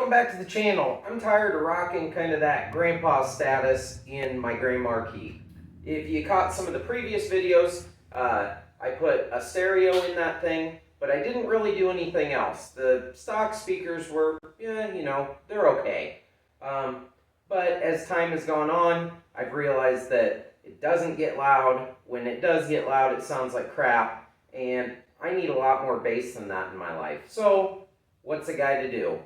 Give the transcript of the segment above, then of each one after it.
welcome back to the channel. I'm tired of rocking kind of that grandpa status in my Grand Marquis. If you caught some of the previous videos, I put a stereo in that thing, but I didn't really do anything else. The stock speakers were, yeah, you know, they're okay. But as time has gone on, I've realized that it doesn't get loud. When it does get loud, it sounds like crap, and I need a lot more bass than that in my life. So, what's a guy to do?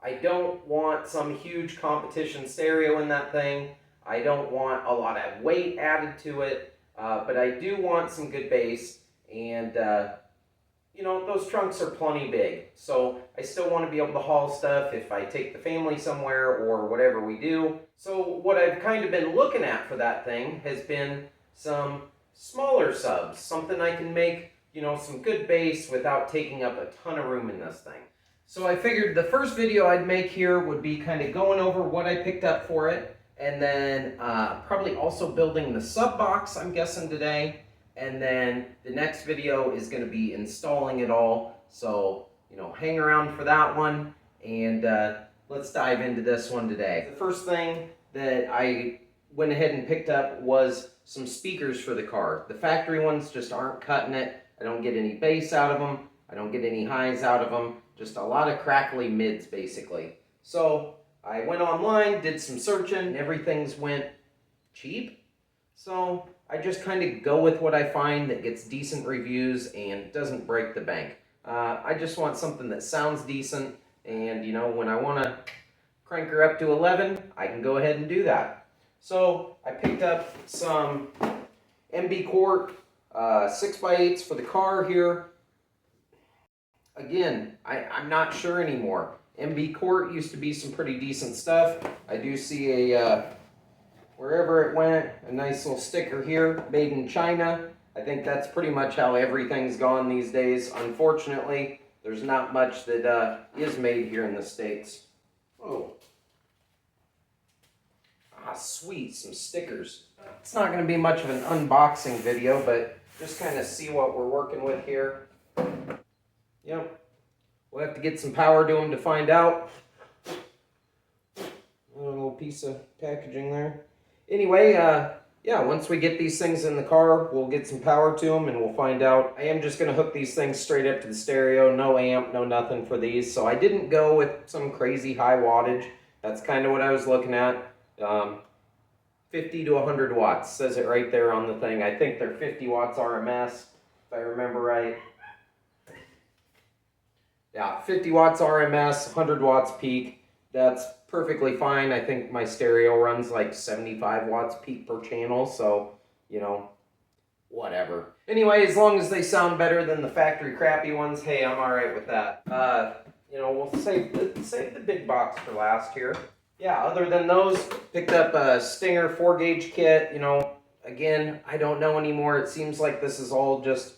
I don't want some huge competition stereo in that thing. I don't want a lot of weight added to it, but I do want some good bass, and you know, those trunks are plenty big, so I still want to be able to haul stuff if I take the family somewhere or whatever we do. So what I've kind of been looking at for that thing has been some smaller subs, something I can make, you know, some good bass without taking up a ton of room in this thing. So I figured the first video I'd make here would be kind of going over what I picked up for it, and then probably also building the sub box, I'm guessing, today. And then the next video is going to be installing it all. So, you know, hang around for that one, and let's dive into this one today. The first thing that I went ahead and picked up was some speakers for the car. The factory ones just aren't cutting it. I don't get any bass out of them. I don't get any highs out of them. Just a lot of crackly mids, basically. So I went online, did some searching, and everything's went cheap. So I just kind of go with what I find that gets decent reviews and doesn't break the bank. I just want something that sounds decent, and you know, when I want to crank her up to 11, I can go ahead and do that. So I picked up some MB Quart 6x8s for the car here. Again, I'm not sure anymore. MB Quart used to be some pretty decent stuff. I do see a, wherever it went, a nice little sticker here, made in China. I think that's pretty much how everything's gone these days. Unfortunately, there's not much that is made here in the States. Oh. Ah, sweet, some stickers. It's not going to be much of an unboxing video, but just kind of see what we're working with here. Yep, we'll have to get some power to them to find out. A little piece of packaging there. Anyway, yeah, once we get these things in the car, we'll get some power to them and we'll find out. I am just going to hook these things straight up to the stereo, no amp, no nothing for these. So I didn't go with some crazy high wattage. That's kind of what I was looking at. 50 to 100 watts, says it right there on the thing. I think they're 50 watts RMS, if I remember right. Yeah, 50 watts RMS, 100 watts peak. That's perfectly fine. I think my stereo runs like 75 watts peak per channel, so, you know, whatever. Anyway, as long as they sound better than the factory crappy ones, hey, I'm alright with that. You know, we'll save the big box for last here. Yeah, other than those, picked up a Stinger 4-gauge kit. You know, again, I don't know anymore. It seems like this is all just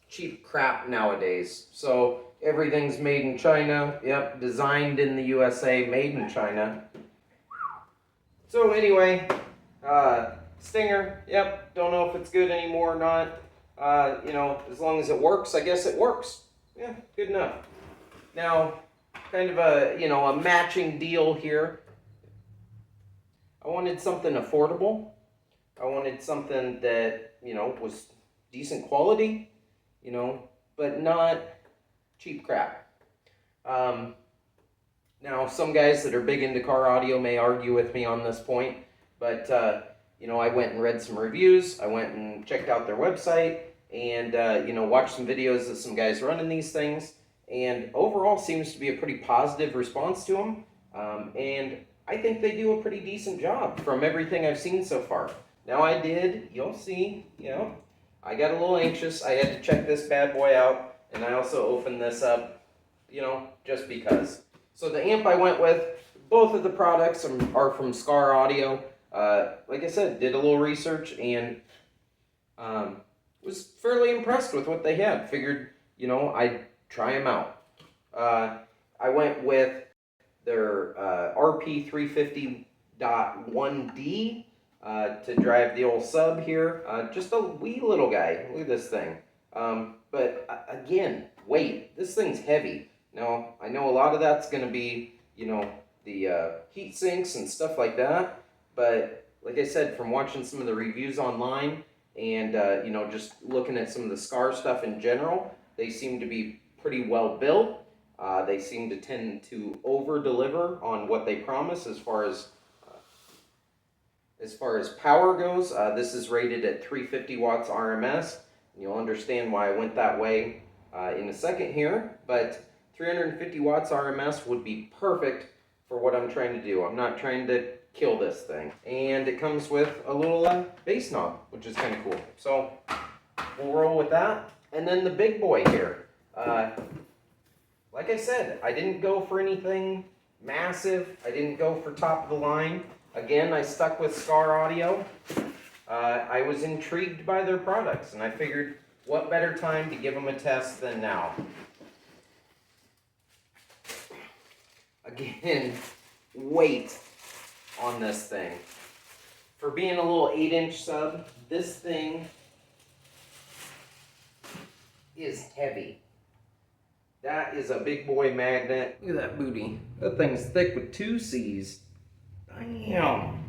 cheap crap nowadays. So everything's made in China. Yep, designed in the USA, made in China. So anyway, Stinger, yep, don't know if it's good anymore or not. You know, as long as it works, I guess it works. Yeah, good enough. Now, kind of a, you know, a matching deal here. I wanted something affordable. I wanted something that, you know, was decent quality, you know, but not cheap crap. Now, some guys that are big into car audio may argue with me on this point, but, you know, I went and read some reviews, I went and checked out their website, and, you know, watched some videos of some guys running these things, and overall seems to be a pretty positive response to them, and I think they do a pretty decent job from everything I've seen so far. Now I did, you'll see, you know, I got a little anxious. I had to check this bad boy out, and I also opened this up, you know, just because. So the amp I went with, both of the products are from SKAR Audio. Like I said, did a little research and was fairly impressed with what they had. Figured, you know, I'd try them out. I went with their RP350.1D to drive the old sub here. Just a wee little guy. Look at this thing. But again, weight. This thing's heavy. Now, I know a lot of that's going to be you know, the heat sinks and stuff like that. But like I said, from watching some of the reviews online and you know, just looking at some of the SKAR stuff in general, they seem to be pretty well built. They seem to tend to over deliver on what they promise as far as power goes. This is rated at 350 watts RMS. You'll understand why I went that way in a second here, but 350 watts RMS would be perfect for what I'm trying to do. I'm not trying to kill this thing. And it comes with a little bass knob, which is kind of cool. So we'll roll with that. And then the big boy here. Like I said, I didn't go for anything massive. I didn't go for top of the line. Again, I stuck with SKAR Audio. I was intrigued by their products, and I figured what better time to give them a test than now. Again, weight on this thing. For being a little 8-inch sub, this thing is heavy. That is a big boy magnet. Look at that booty. That thing's thick with 2 C's. Damn.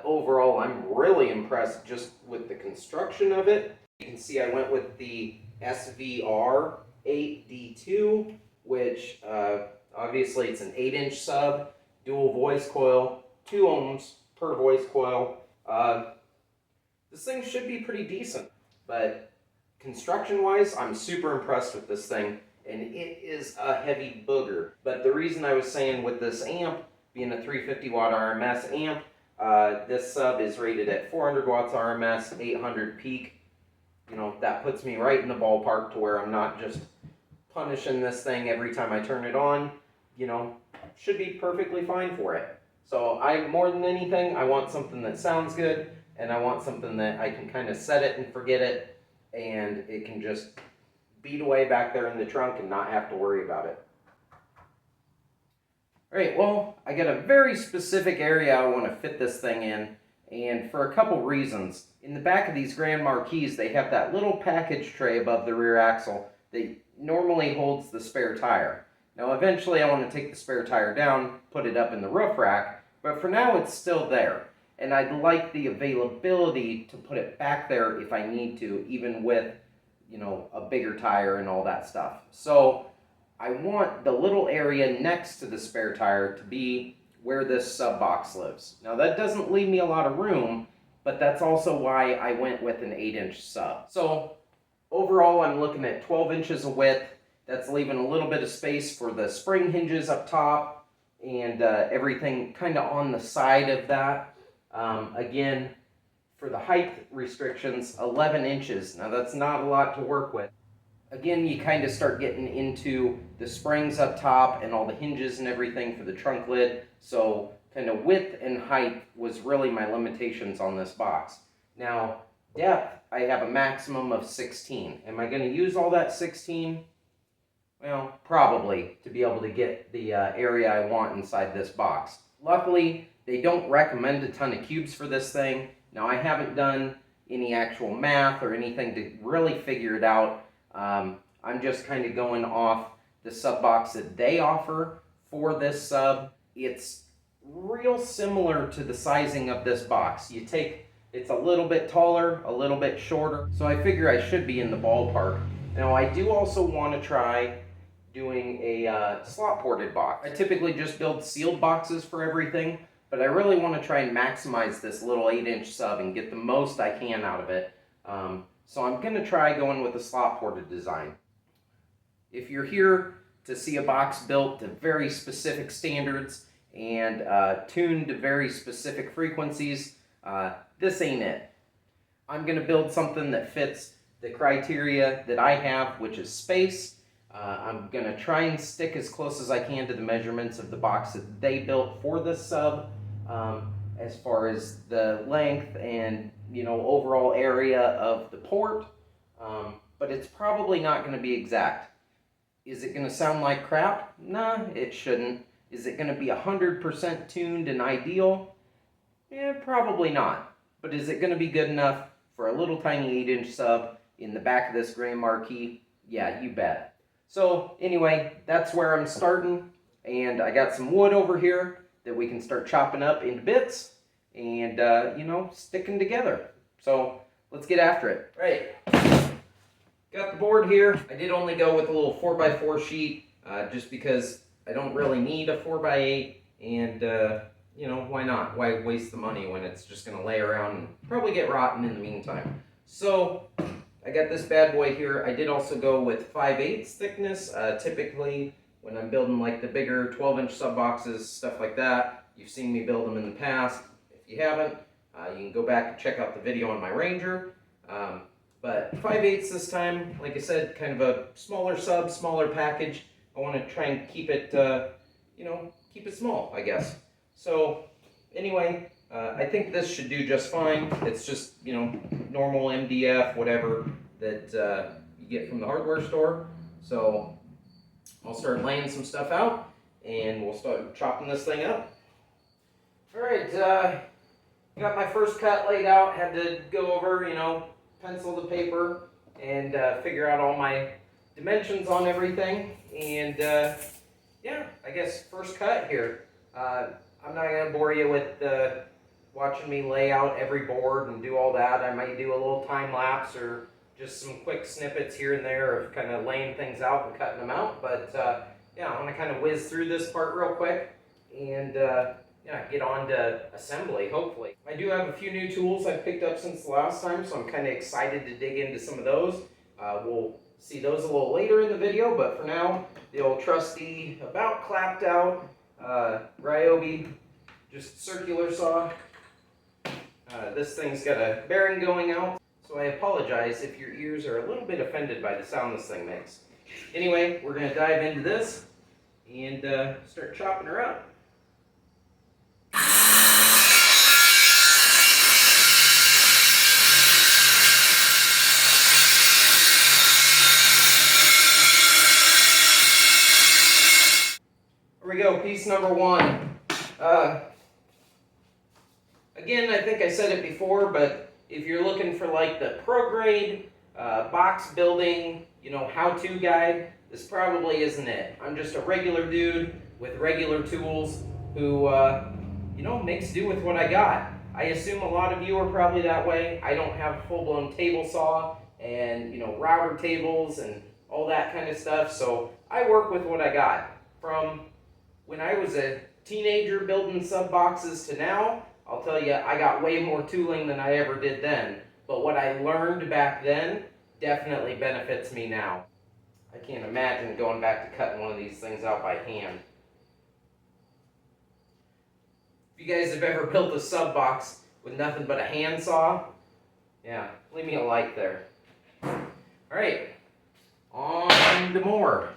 Overall, I'm really impressed just with the construction of it. You can see I went with the SVR 8D2, which obviously it's an 8-inch sub, dual voice coil, 2 ohms per voice coil. This thing should be pretty decent, but construction-wise, I'm super impressed with this thing, and it is a heavy booger. But the reason I was saying with this amp, being a 350 watt RMS amp, this sub is rated at 400 watts RMS, 800 peak. You know, that puts me right in the ballpark to where I'm not just punishing this thing every time I turn it on. You know, should be perfectly fine for it. So more than anything, I want something that sounds good, and I want something that I can kind of set it and forget it, and it can just beat away back there in the trunk and not have to worry about it. Alright, well, I got a very specific area I want to fit this thing in, and for a couple reasons. In the back of these Grand Marquis, they have that little package tray above the rear axle that normally holds the spare tire. Now eventually I want to take the spare tire down, put it up in the roof rack, but for now it's still there. And I'd like the availability to put it back there if I need to, even with, you know, a bigger tire and all that stuff. So I want the little area next to the spare tire to be where this sub box lives. Now that doesn't leave me a lot of room, but that's also why I went with an 8-inch sub. So overall I'm looking at 12 inches of width. That's leaving a little bit of space for the spring hinges up top and everything kind of on the side of that. Again, for the height restrictions, 11 inches. Now that's not a lot to work with. Again, you kind of start getting into the springs up top and all the hinges and everything for the trunk lid. So kind of width and height was really my limitations on this box. Now, depth, I have a maximum of 16. Am I going to use all that 16? Well, probably, to be able to get the area I want inside this box. Luckily, they don't recommend a ton of cubes for this thing. Now, I haven't done any actual math or anything to really figure it out. I'm just kind of going off the sub box that they offer for this sub. It's real similar to the sizing of this box. It's a little bit taller, a little bit shorter, so I figure I should be in the ballpark. Now, I do also want to try doing a slot ported box. I typically just build sealed boxes for everything, but I really want to try and maximize this little 8-inch sub and get the most I can out of it. So I'm going to try going with a slot ported design. If you're here to see a box built to very specific standards and tuned to very specific frequencies, this ain't it. I'm going to build something that fits the criteria that I have, which is space. I'm going to try and stick as close as I can to the measurements of the box that they built for this sub, as far as the length and, you know, overall area of the port, but it's probably not going to be exact. Is it going to sound like crap? Nah, it shouldn't. Is it going to be 100% tuned and ideal? Eh, probably not. But is it going to be good enough for a little tiny 8-inch sub in the back of this Grand Marquis? Yeah, you bet. So anyway, that's where I'm starting. And I got some wood over here that we can start chopping up into bits and, you know, sticking together. So let's get after it. All right, got the board here. I did only go with a little 4x4 sheet just because I don't really need a 4x8, and you know, why not? Why waste the money when it's just gonna lay around and probably get rotten in the meantime? So I got this bad boy here. I did also go with 5/8 thickness. Typically, when I'm building like the bigger 12-inch sub boxes, stuff like that, you've seen me build them in the past. If you haven't, you can go back and check out the video on my Ranger. But 5/8 this time, like I said, kind of a smaller sub, smaller package. I want to try and keep it, you know, keep it small, I guess. So anyway, I think this should do just fine. It's just, you know, normal MDF, whatever that you get from the hardware store. So I'll start laying some stuff out and we'll start chopping this thing up. All right, got my first cut laid out. Had to go over, you know, pencil the paper and figure out all my dimensions on everything. And yeah, I guess first cut here. I'm not going to bore you with watching me lay out every board and do all that. I might do a little time lapse or just some quick snippets here and there of kind of laying things out and cutting them out. But yeah, I'm going to kind of whiz through this part real quick and yeah, get on to assembly, hopefully. I do have a few new tools I've picked up since the last time, so I'm kind of excited to dig into some of those. We'll see those a little later in the video, but for now, the old trusty, about clapped out Ryobi, just circular saw. This thing's got a bearing going out, so I apologize if your ears are a little bit offended by the sound this thing makes. Anyway, we're going to dive into this and start chopping her up. Here we go, piece number one. Again, I think I said it before, but if you're looking for like the pro grade box building, you know, how-to guide, this probably isn't it. I'm just a regular dude with regular tools who, you know, makes do with what I got. I assume a lot of you are probably that way. I don't have a full-blown table saw and, you know, router tables and all that kind of stuff, so I work with what I got. From when I was a teenager building sub boxes to now, I'll tell you, I got way more tooling than I ever did then. But what I learned back then definitely benefits me now. I can't imagine going back to cutting one of these things out by hand. If you guys have ever built a sub box with nothing but a hand saw, yeah, leave me a like there. All right, on to more.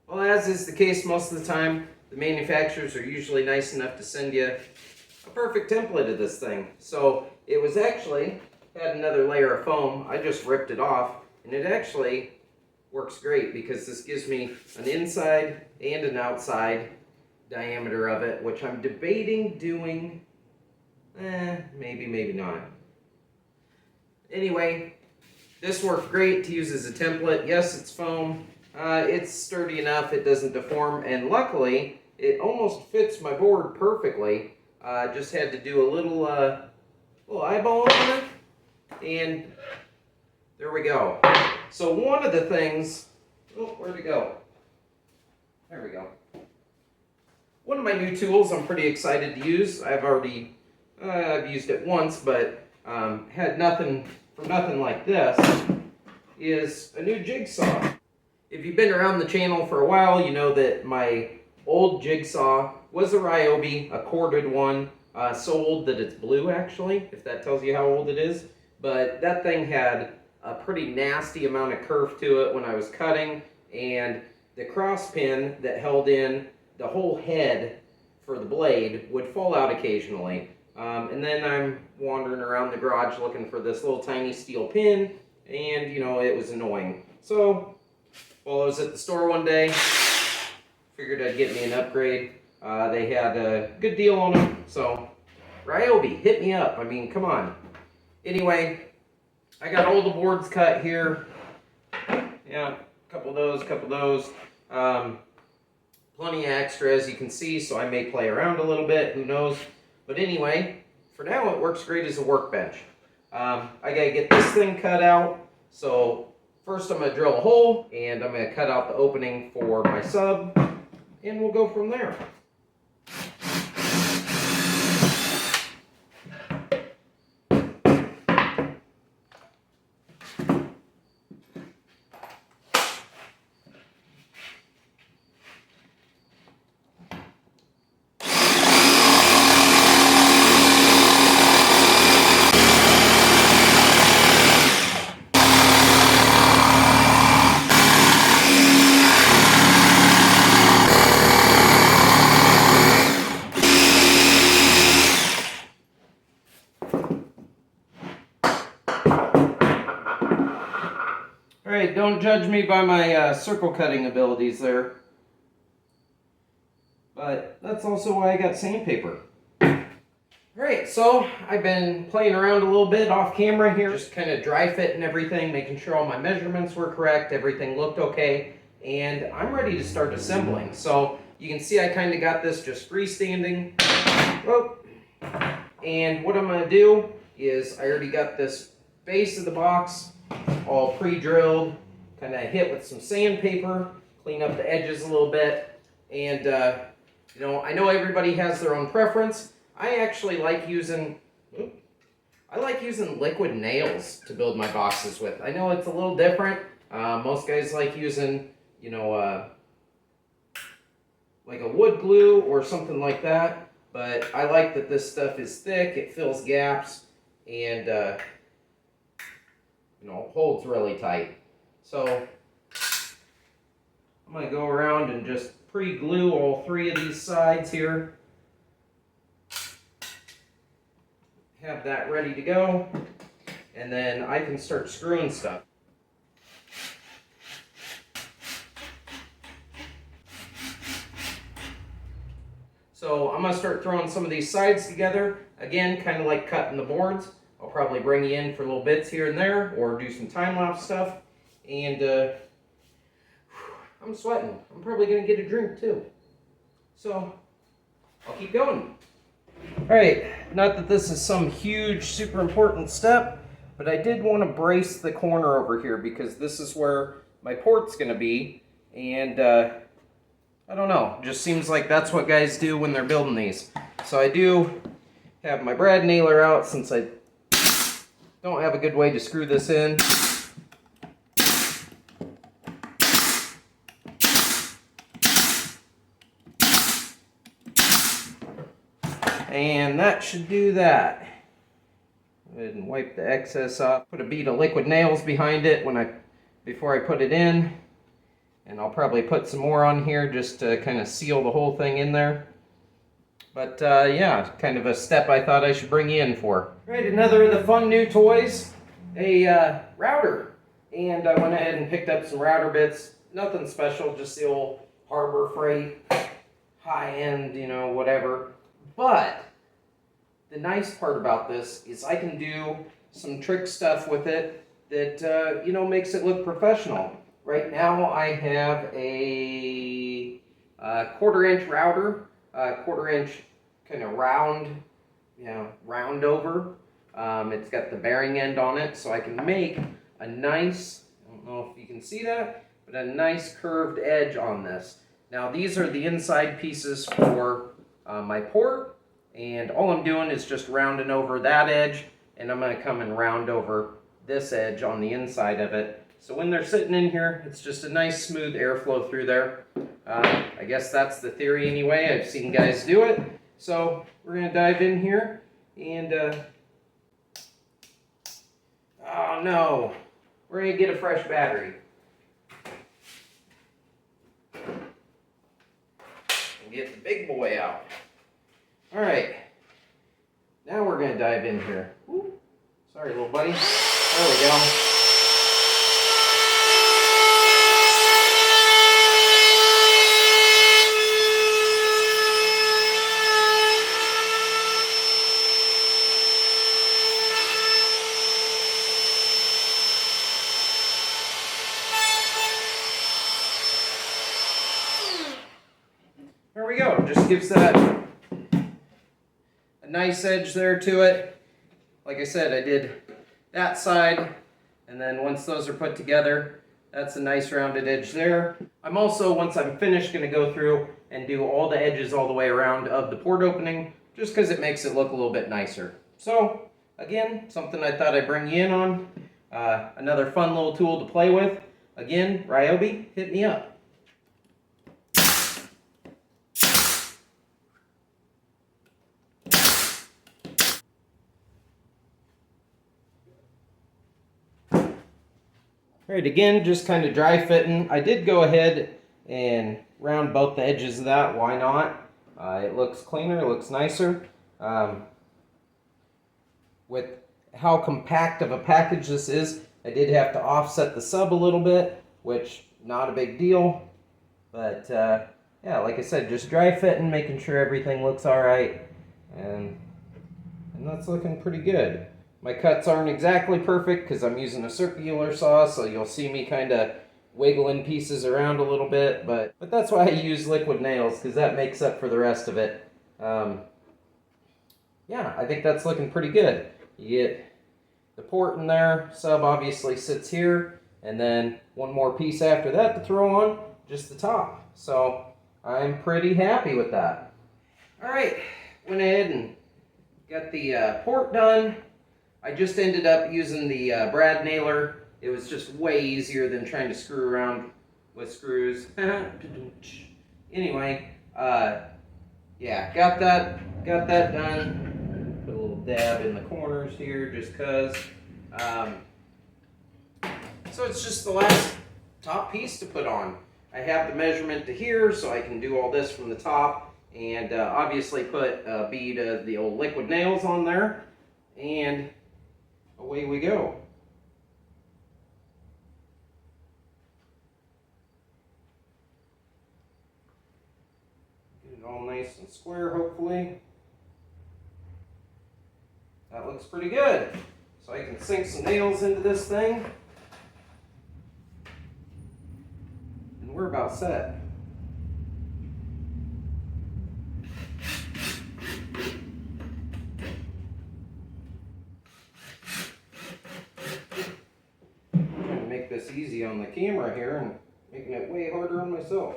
Well, as is the case most of the time, the manufacturers are usually nice enough to send you a perfect template of this thing. So it was actually, had another layer of foam. I just ripped it off, and it actually works great because this gives me an inside and an outside diameter of it, which I'm debating doing, maybe, maybe not. Anyway, this worked great to use as a template. Yes, it's foam. It's sturdy enough, it doesn't deform, and luckily, it almost fits my board perfectly. Just had to do a little eyeball on it, and there we go. So one of the things, oh, where'd it go? There we go. One of my new tools I'm pretty excited to use. I've already, I've used it once, but had nothing like this, is a new jigsaw. If you've been around the channel for a while, you know that my old jigsaw was a Ryobi, a corded one. So old that it's blue, actually, if that tells you how old it is. But that thing had a pretty nasty amount of curve to it when I was cutting, and the cross pin that held in the whole head for the blade would fall out occasionally. And then I'm wandering around the garage looking for this little tiny steel pin, and it was annoying. So while I was at the store one day, figured I'd get me an upgrade. They had a good deal on them, so Ryobi, hit me up. I mean, come on. Anyway, I got all the boards cut here. Yeah, a couple of those. Plenty of extra, as you can see, so I may play around a little bit, who knows. But anyway, for now it works great as a workbench. I gotta get this thing cut out, so first I'm gonna drill a hole, and I'm gonna cut out the opening for my sub, and we'll go from there. Alright, don't judge me by my circle cutting abilities there. But that's also why I got sandpaper. Alright, so I've been playing around a little bit off camera here, just kind of dry fitting everything, making sure all my measurements were correct, everything looked okay, and I'm ready to start assembling. So you can see I kind of got this just freestanding. Oh. And what I'm going to do is I already got this base of the box all pre-drilled, kind of hit with some sandpaper, clean up the edges a little bit, and I know everybody has their own preference. I actually like using liquid nails to build my boxes with. I know it's a little different. Most guys like using like a wood glue or something like that, but I like that this stuff is thick, it fills gaps, and holds really tight. So I'm going to go around and just pre-glue all three of these sides here. Have that ready to go, and then I can start screwing stuff. So I'm going to start throwing some of these sides together. Again, kind of like cutting the boards. I'll probably bring you in for little bits here and there, or do some time-lapse stuff. And I'm sweating. I'm probably going to get a drink too. So I'll keep going. Alright, not that this is some huge, super important step, but I did want to brace the corner over here because this is where my port's going to be. And I don't know, just seems like that's what guys do when they're building these. So I do have my brad nailer out since I don't have a good way to screw this in. And that should do that. Go ahead and wipe the excess off. Put a bead of liquid nails behind it before I put it in. And I'll probably put some more on here just to kind of seal the whole thing in there. But yeah, kind of a step I thought I should bring you in for. Right, another of the fun new toys, a router. And I went ahead and picked up some router bits. Nothing special, just the old Harbor Freight, high-end, whatever. But the nice part about this is I can do some trick stuff with it that, makes it look professional. Right now I have a 1/4-inch router, 1/4-inch kind of round over. It's got the bearing end on it, so I can make a nice, I don't know if you can see that, but a nice curved edge on this. Now these are the inside pieces for my port, and all I'm doing is just rounding over that edge, and I'm going to come and round over this edge on the inside of it. So when they're sitting in here, it's just a nice smooth airflow through there. I guess that's the theory anyway. I've seen guys do it. So we're going to dive in here and, oh no, we're going to get a fresh battery. And get the big boy out. All right, now we're going to dive in here. Ooh, sorry, little buddy. There we go. There we go. Just gives that a nice edge there to it. Like I said, I did that side, and then once those are put together, that's a nice rounded edge there. I'm also, once I'm finished, going to go through and do all the edges all the way around of the port opening, just because it makes it look a little bit nicer. So, again, something I thought I'd bring you in on. Another fun little tool to play with. Again, Ryobi, hit me up. Alright, again, just kind of dry fitting. I did go ahead and round both the edges of that. Why not? It looks cleaner, it looks nicer. With how compact of a package this is, I did have to offset the sub a little bit, which not a big deal. But yeah, like I said, just dry fitting, making sure everything looks alright. And that's looking pretty good. My cuts aren't exactly perfect because I'm using a circular saw, so you'll see me kind of wiggling pieces around a little bit, but that's why I use liquid nails, because that makes up for the rest of it. Yeah, I think that's looking pretty good. You get the port in there, sub obviously sits here, and then one more piece after that to throw on, just the top. So I'm pretty happy with that. Alright, went ahead and got the port done. I just ended up using the brad nailer. It was just way easier than trying to screw around with screws. Anyway, yeah, got that done. Put a little dab in the corners here just cause. So it's just the last top piece to put on. I have the measurement to here, so I can do all this from the top, and obviously put a bead of the old liquid nails on there, and away we go. Get it all nice and square, hopefully. That looks pretty good. So I can sink some nails into this thing. And we're about set. This easy on the camera here and making it way harder on myself.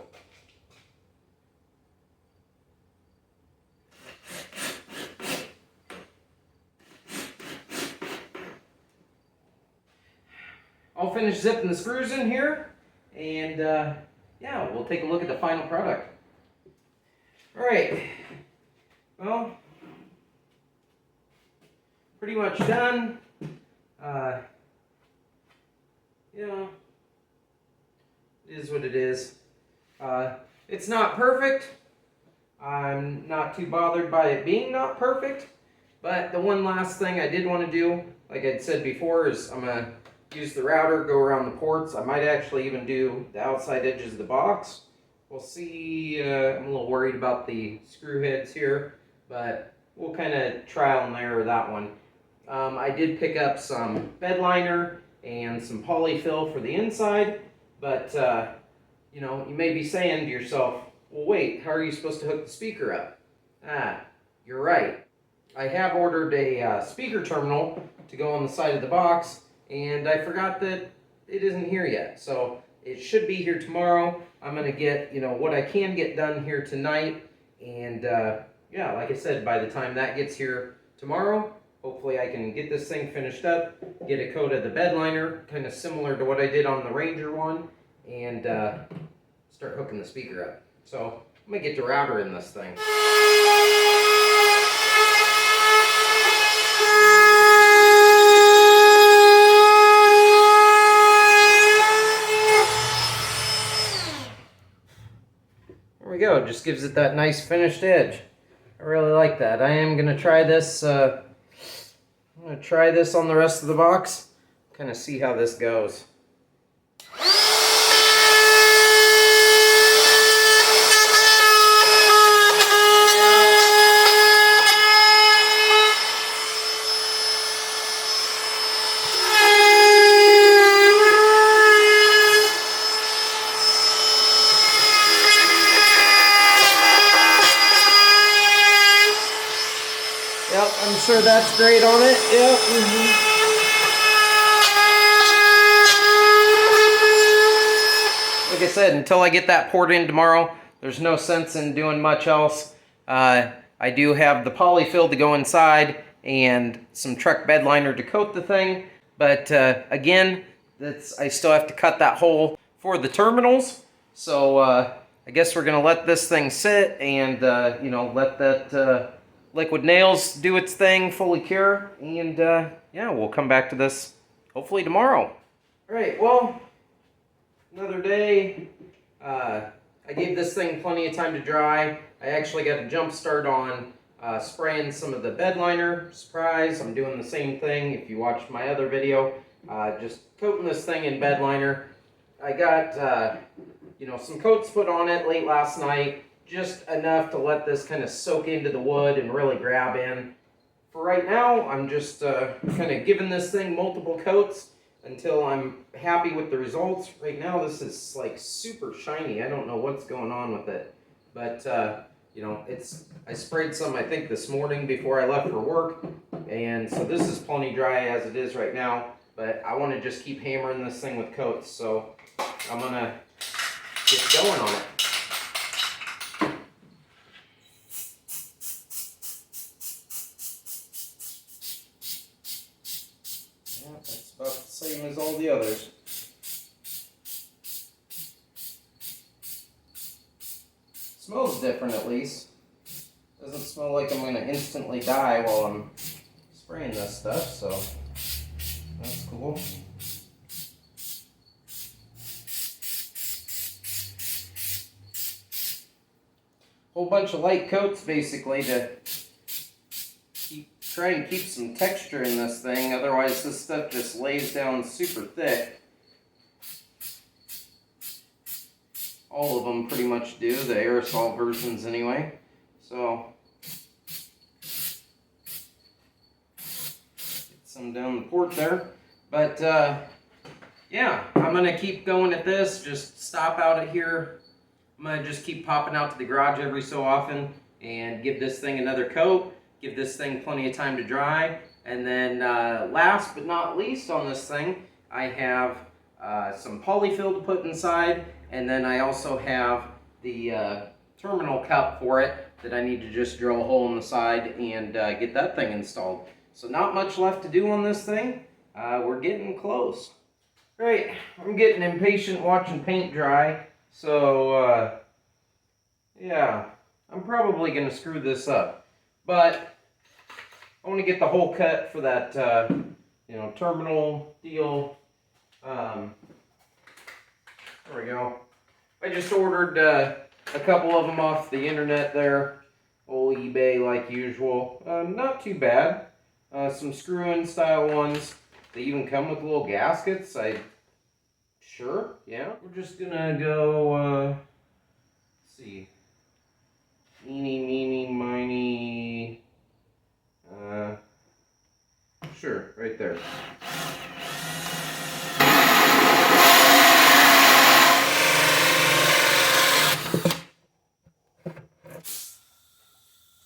I'll finish zipping the screws in here, and yeah, we'll take a look at the final product. Alright, well, pretty much done. Yeah, it is what it is. It's not perfect. I'm not too bothered by it being not perfect, but the one last thing I did want to do, like I'd said before, is I'm going to use the router, go around the ports. I might actually even do the outside edges of the box. We'll see. I'm a little worried about the screw heads here, but we'll kind of trial and error that one. I did pick up some bed liner and some polyfill for the inside, but you know, you may be saying to yourself, well wait, how are you supposed to hook the speaker up? You're right. I have ordered a speaker terminal to go on the side of the box, and I forgot that it isn't here yet, so it should be here tomorrow. I'm gonna get, you know, what I can get done here tonight, and yeah, like I said, by the time that gets here tomorrow, hopefully I can get this thing finished up, get a coat of the bed liner, kind of similar to what I did on the Ranger one, and start hooking the speaker up. So I'm gonna get the router in this thing. There we go, just gives it that nice finished edge. I really like that. I am going to try this, I'm going to try this on the rest of the box, kind of see how this goes. Yep, I'm sure that's great on it. Yep. Like I said, until I get that poured in tomorrow, there's no sense in doing much else. I do have the polyfill to go inside and some truck bed liner to coat the thing. But again, I still have to cut that hole for the terminals. So I guess we're going to let this thing sit and you know, let that liquid nails do its thing, fully cure, and yeah, we'll come back to this hopefully tomorrow. All right, well, another day. I gave this thing plenty of time to dry. I actually got a jump start on spraying some of the bed liner. Surprise, I'm doing the same thing if you watched my other video. Just coating this thing in bed liner. I got you know, some coats put on it late last night. Just enough to let this kind of soak into the wood and really grab in. For right now, I'm just kind of giving this thing multiple coats until I'm happy with the results. Right now, this is like super shiny. I don't know what's going on with it. But, you know, I sprayed some, I think, this morning before I left for work. And so this is plenty dry as it is right now. But I want to just keep hammering this thing with coats. So I'm going to get going on it. That's about the same as all the others. Smells different at least. Doesn't smell like I'm going to instantly die while I'm spraying this stuff, so that's cool. Whole bunch of light coats basically to try and keep some texture in this thing, otherwise this stuff just lays down super thick. All of them pretty much do, the aerosol versions anyway. So, get some down the port there. But yeah, I'm going to keep going at this, just stop out at here. I'm going to just keep popping out to the garage every so often and give this thing another coat. Give this thing plenty of time to dry. And then last but not least on this thing, I have some polyfill to put inside. And then I also have the terminal cup for it that I need to just drill a hole in the side and get that thing installed. So not much left to do on this thing. We're getting close. Great, I'm getting impatient watching paint dry. So yeah, I'm probably going to screw this up. But I want to get the hole cut for that, you know, terminal deal. There we go. I just ordered a couple of them off the internet there. Old eBay like usual. Not too bad. Some screw-in style ones. They even come with little gaskets. Sure, yeah. We're just gonna go, let's see. Eeny, meeny, miny. Sure, right there.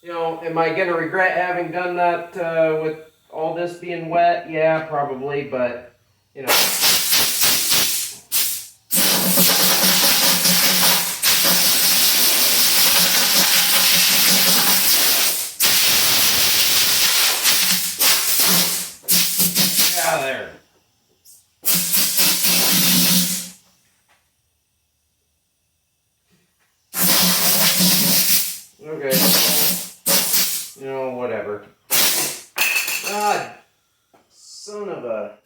You know, am I gonna regret having done that with all this being wet? Yeah, probably, but, you know. There. Okay. You know, whatever. God, son of a...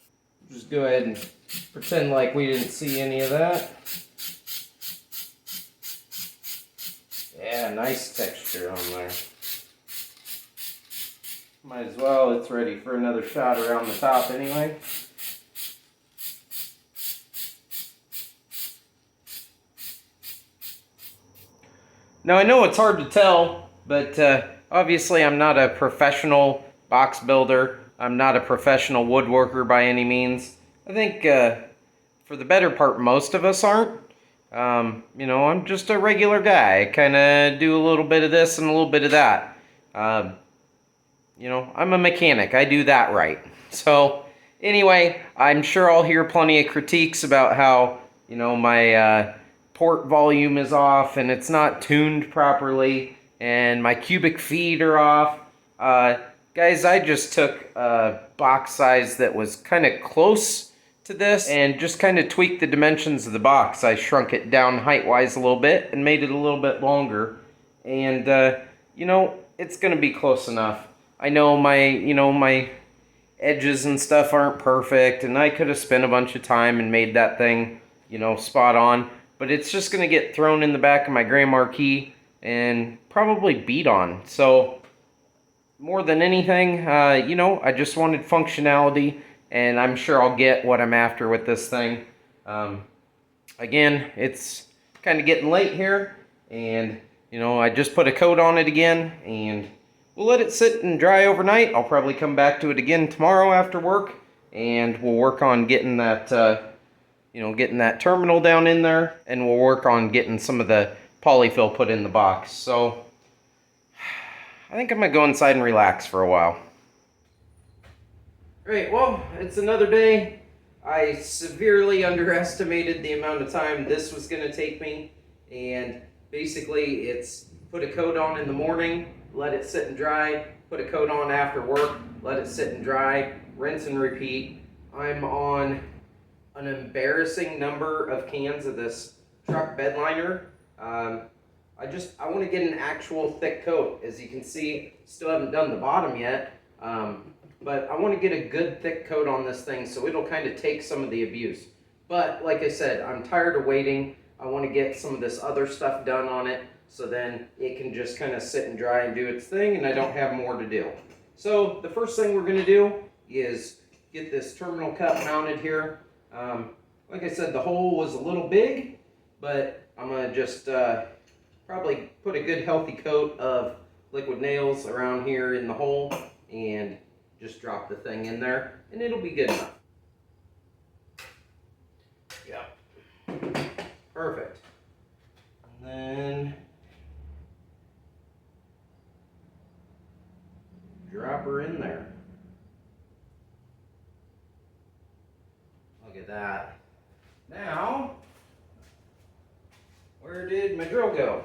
Just go ahead and pretend like we didn't see any of that. Yeah, nice texture on there. Might as well, it's ready for another shot around the top anyway. Now I know it's hard to tell, but obviously I'm not a professional box builder. I'm not a professional woodworker by any means. I think for the better part, most of us aren't. You know, I'm just a regular guy. I kind of do a little bit of this and a little bit of that. You know, I'm a mechanic. I do that right. So anyway, I'm sure I'll hear plenty of critiques about how, you know, my port volume is off and it's not tuned properly and my cubic feet are off. Guys, I just took a box size that was kind of close to this and just kind of tweaked the dimensions of the box. I shrunk it down height-wise a little bit and made it a little bit longer. And, you know, it's going to be close enough. I know my edges and stuff aren't perfect, and I could have spent a bunch of time and made that thing, you know, spot on. But it's just going to get thrown in the back of my Grand Marquis and probably beat on. So, more than anything, you know, I just wanted functionality, and I'm sure I'll get what I'm after with this thing. Again, it's kind of getting late here, and, you know, I just put a coat on it again, and we'll let it sit and dry overnight. I'll probably come back to it again tomorrow after work, and we'll work on getting that, you know, getting that terminal down in there, and we'll work on getting some of the polyfill put in the box. So, I think I'm going to go inside and relax for a while. Alright, well, it's another day. I severely underestimated the amount of time this was going to take me, and basically it's put a coat on in the morning, let it sit and dry, put a coat on after work, let it sit and dry, rinse and repeat. I'm on an embarrassing number of cans of this truck bed liner. I want to get an actual thick coat. As you can see, still haven't done the bottom yet, but I want to get a good thick coat on this thing so it'll kind of take some of the abuse. But like I said, I'm tired of waiting. I want to get some of this other stuff done on it, so then it can just kind of sit and dry and do its thing, and I don't have more to do. So the first thing we're going to do is get this terminal cup mounted here. Like I said, the hole was a little big, but I'm going to just probably put a good healthy coat of liquid nails around here in the hole and just drop the thing in there, and it'll be good enough. Yep. Perfect. And then drop her in there. Look at that. Now, where did my drill go?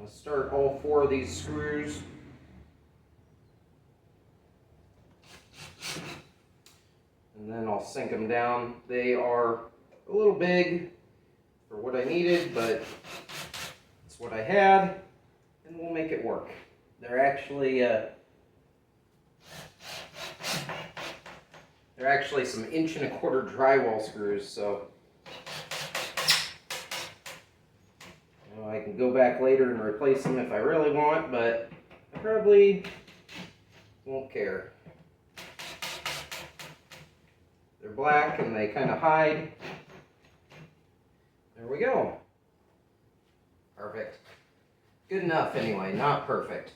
I'll start all 4 of these screws. And then I'll sink them down. They are a little big for what I needed, but it's what I had, and we'll make it work. They're actually some 1 1/4 drywall screws, so you know, I can go back later and replace them if I really want, but I probably won't care. They're black and they kind of hide. There we go. Perfect. Good enough anyway, not perfect.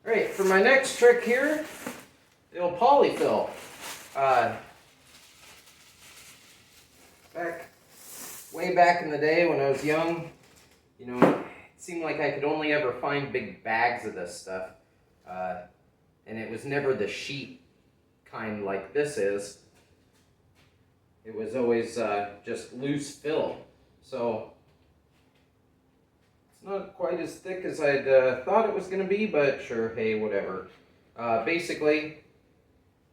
Alright, for my next trick here, the old polyfill. Way back in the day when I was young, you know, it seemed like I could only ever find big bags of this stuff. And it was never the sheet kind like this is. It was always just loose fill. So it's not quite as thick as I'd thought it was going to be, but sure, hey, whatever. Basically,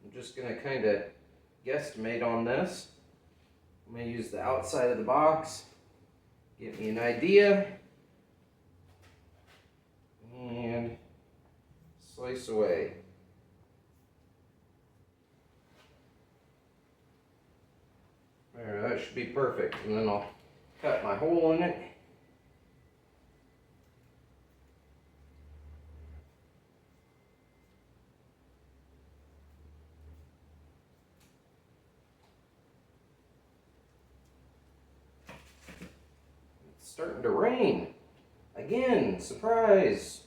I'm just going to kind of guesstimate on this. I'm going to use the outside of the box, get me an idea. slice away. There, that should be perfect. And then I'll cut my hole in it. It's starting to rain. Again, surprise.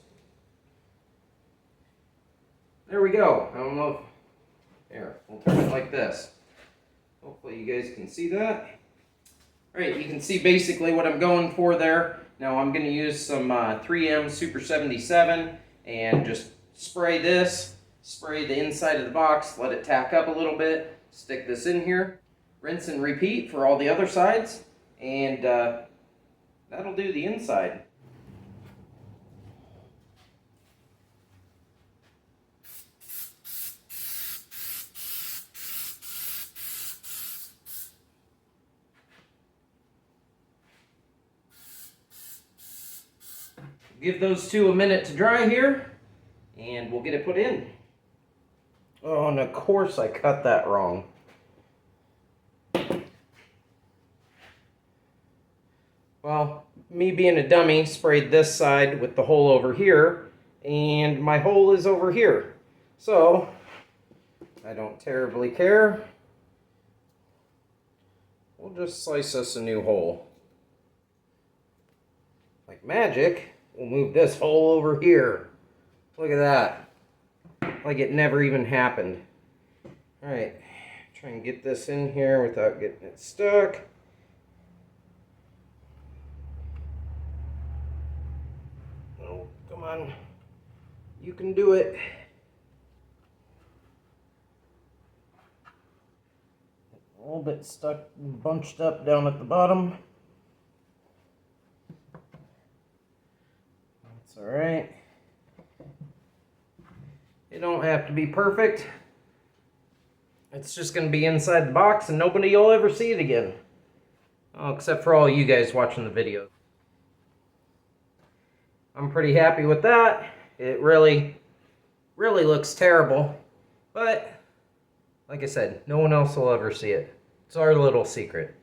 There we go. I don't know if, here, we'll turn it like this. Hopefully you guys can see that. All right, you can see basically what I'm going for there. Now I'm gonna use some 3M Super 77 and just spray this, spray the inside of the box, let it tack up a little bit, stick this in here, rinse and repeat for all the other sides, and that'll do the inside. Give those two a minute to dry here, and we'll get it put in. Oh, and of course I cut that wrong. Well, me being a dummy, sprayed this side with the hole over here, and my hole is over here. So, I don't terribly care. We'll just slice us a new hole. Like magic. We'll move this hole over here. Look at that. Like it never even happened. Alright, try and get this in here without getting it stuck. Oh, come on. You can do it. A little bit stuck, bunched up down at the bottom. All right. It don't have to be perfect. It's just going to be inside the box and nobody will ever see it again. Oh, except for all you guys watching the video. I'm pretty happy with that. It really looks terrible. But, like I said, no one else will ever see it. It's our little secret.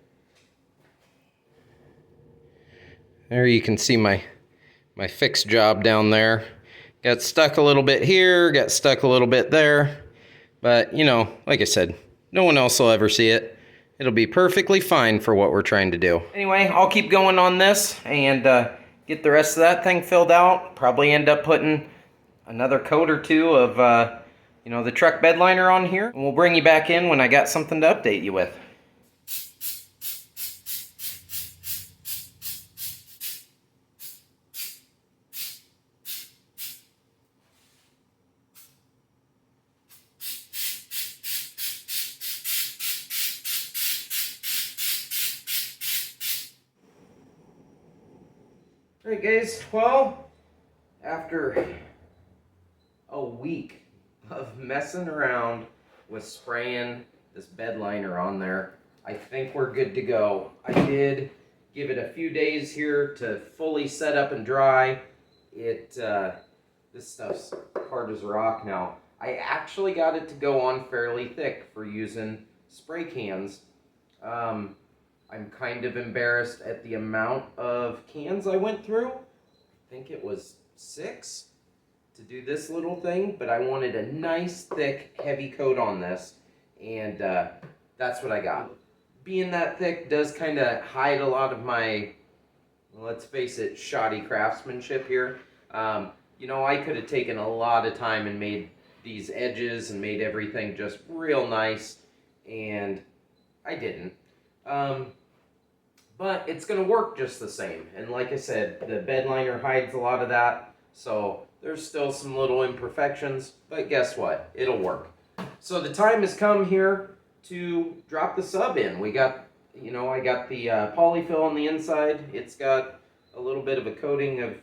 There you can see my fix job down there. Got stuck a little bit here, got stuck a little bit there. But, you know, like I said, no one else will ever see it. It'll be perfectly fine for what we're trying to do. Anyway, I'll keep going on this and get the rest of that thing filled out. Probably end up putting another coat or two of, you know, the truck bed liner on here. And we'll bring you back in when I got something to update you with. Alright guys, well, after a week of messing around with spraying this bed liner on there, I think we're good to go. I did give it a few days here to fully set up and dry. This stuff's hard as a rock now. I actually got it to go on fairly thick for using spray cans. I'm kind of embarrassed at the amount of cans I went through. I think it was 6 to do this little thing, but I wanted a nice, thick, heavy coat on this, and that's what I got. Being that thick does kind of hide a lot of my, let's face it, shoddy craftsmanship here. You know, I could have taken a lot of time and made these edges and made everything just real nice, and I didn't. But it's going to work just the same. And like I said, the bed liner hides a lot of that. So there's still some little imperfections. But guess what? It'll work. So the time has come here to drop the sub in. We got, you know, I got the polyfill on the inside. It's got a little bit of a coating of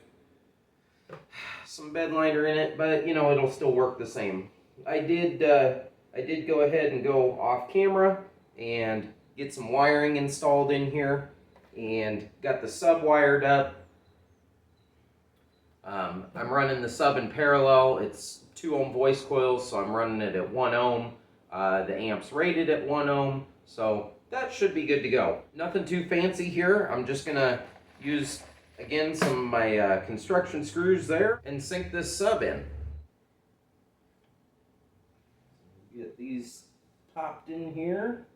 some bed liner in it. But, you know, it'll still work the same. I did go ahead and go off camera and get some wiring installed in here. And got the sub wired up. I'm running the sub in parallel. It's 2 ohm voice coils, so I'm running it at 1 ohm. The amp's rated at 1 ohm, so that should be good to go. Nothing too fancy here. I'm just gonna use, again, some of my construction screws there and sink this sub in. Get these popped in here.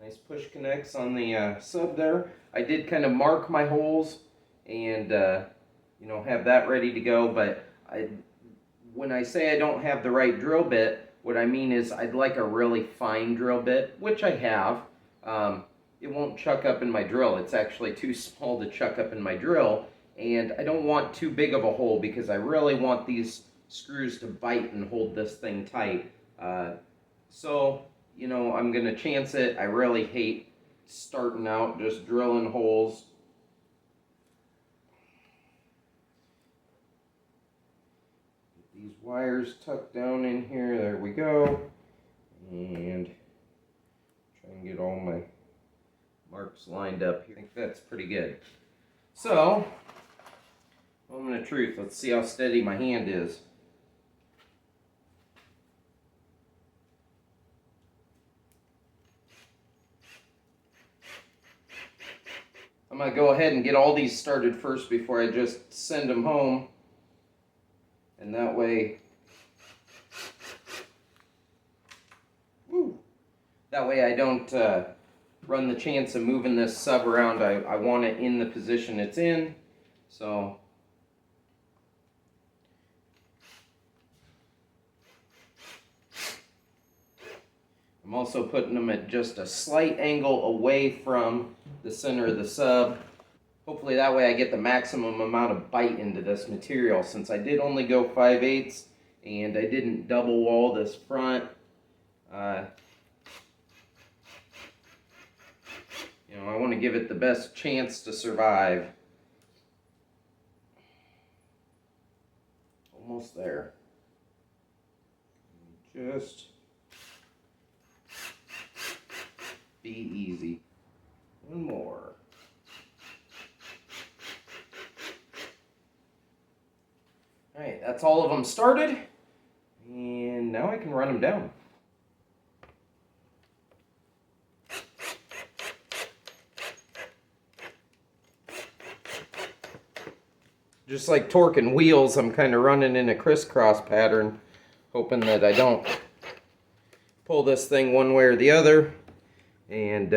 Nice push connects on the sub there. I did kind of mark my holes and you know, have that ready to go, but when I say I don't have the right drill bit, what I mean is I'd like a really fine drill bit, which I have. It won't chuck up in my drill. It's actually too small to chuck up in my drill, and I don't want too big of a hole because I really want these screws to bite and hold this thing tight. So, you know, I'm gonna chance it. I really hate starting out just drilling holes. Get these wires tucked down in here. There we go. And try and get all my marks lined up here. I think that's pretty good. So, moment of truth. Let's see how steady my hand is. I'm going to go ahead and get all these started first before I just send them home. And that way, I don't run the chance of moving this sub around. I want it in the position it's in. So, I'm also putting them at just a slight angle away from the center of the sub. Hopefully that way I get the maximum amount of bite into this material, since I did only go 5/8 and I didn't double wall this front. You know, I want to give it the best chance to survive. Almost there. Just be easy. One more. Alright, that's all of them started. And now I can run them down. Just like torquing wheels, I'm kind of running in a crisscross pattern, hoping that I don't pull this thing one way or the other. And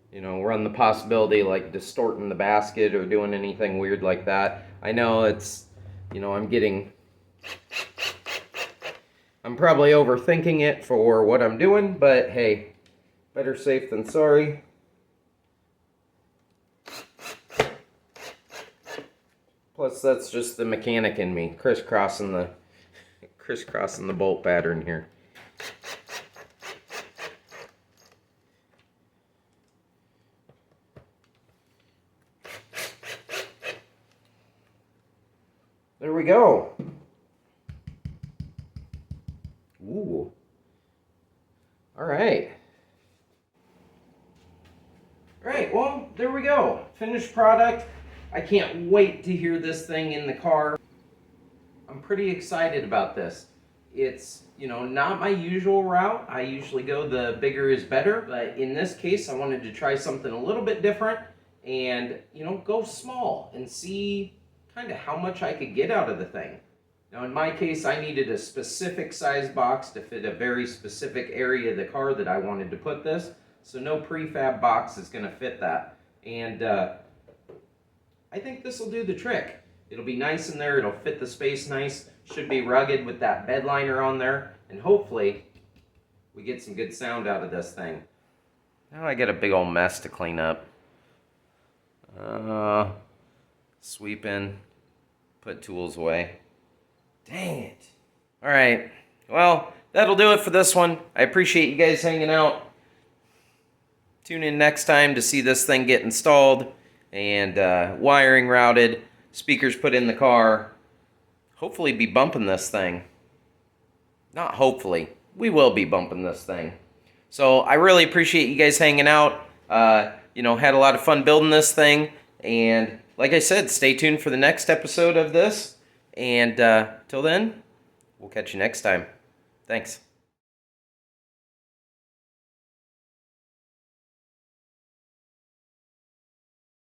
you know, run the possibility like distorting the basket or doing anything weird like that. I know it's, you know, I'm probably overthinking it for what I'm doing, but hey, better safe than sorry. Plus, that's just the mechanic in me, crisscrossing the bolt pattern here. There we go. Ooh. All right. All right, well, there we go. Finished product. I can't wait to hear this thing in the car. I'm pretty excited about this. It's, you know, not my usual route. I usually go the bigger is better, but in this case, I wanted to try something a little bit different and, you know, go small and see kind of how much I could get out of the thing. Now, in my case, I needed a specific size box to fit a very specific area of the car that I wanted to put this, so no prefab box is going to fit that. And I think this will do the trick. It'll be nice in there, it'll fit the space nice, should be rugged with that bed liner on there, and hopefully we get some good sound out of this thing. Now I get a big old mess to clean up. Sweep in, put tools away. Dang it. Alright, well, that'll do it for this one. I appreciate you guys hanging out. Tune in next time to see this thing get installed and wiring routed, speakers put in the car. Hopefully be bumping this thing. Not hopefully, we will be bumping this thing. So I really appreciate you guys hanging out. you know, had a lot of fun building this thing. And like I said, stay tuned for the next episode of this. And till then, we'll catch you next time. Thanks.